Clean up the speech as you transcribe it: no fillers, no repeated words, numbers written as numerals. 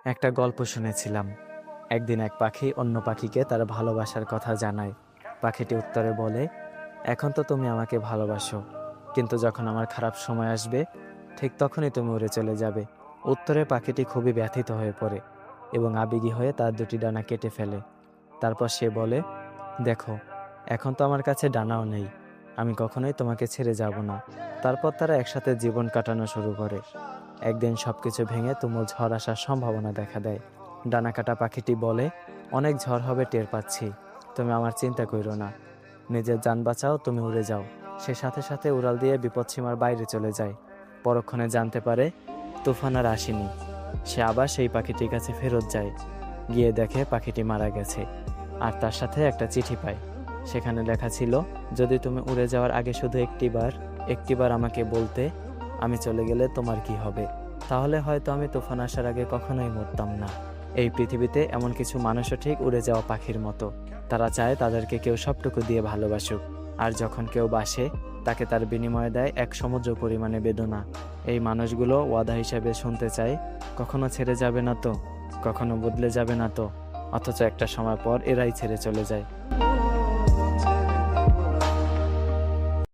একটা গল্প শুনেছিলাম। একদিন এক পাখি অন্য পাখিকে তার ভালোবাসার কথা জানায়। পাখিটি উত্তরে বলে, এখন তো তুমি আমাকে ভালোবাসো, কিন্তু যখন আমার খারাপ সময় আসবে ঠিক তখনই তুমি উড়ে চলে যাবে। উত্তরে পাখিটি খুবই ব্যথিত হয়ে পড়ে এবং আবেগী হয়ে তার দুটি ডানা কেটে ফেলে। তারপর সে বলে, দেখো, এখন তো আমার কাছে ডানাও নেই, আমি কখনোই তোমাকে ছেড়ে যাব না। তারপর তারা একসাথে জীবন কাটানো শুরু করে। একদিন সবকিছু ভেঙে তুমুল ঝড় আসার সম্ভাবনা দেখা দেয়। ডানা কাটা পাখিটি বলে, অনেক ঝড় হবে টের পাচ্ছি, তুমি আমার চিন্তা কইরো না, নিজের যান বাঁচাও, তুমি উড়ে যাও। সে সাথে সাথে উড়াল দিয়ে বিপদসীমার বাইরে চলে যায়। পরক্ষণে জানতে পারে তুফান আর আসেনি। সে আবার সেই পাখিটির কাছে ফেরত যায়। গিয়ে দেখে পাখিটি মারা গেছে, আর তার সাথে একটা চিঠি পায়। সেখানে লেখা ছিল, যদি তুমি উড়ে যাওয়ার আগে শুধু একটিবার আমাকে বলতে, আমি চলে গেলে তোমার কি হবে, তাহলে হয়তো আমি তুফান আসার আগে কখনোই মরতাম না। এই পৃথিবীতে এমন কিছু মানুষও ঠিক উড়ে যাওয়া পাখির মতো। তারা চায় তাদেরকে কেউ সবটুকু দিয়ে ভালোবাসুক, আর যখন কেউ বাসে তাকে তার বিনিময়ে দেয় এক সমুদ্র পরিমাণে বেদনা। এই মানুষগুলো ওয়াদা হিসেবে শুনতে চায়, কখনো ছেড়ে যাবে না তো, কখনো বদলে যাবে না তো, অথচ একটা সময় পর এরাই ছেড়ে চলে যায়।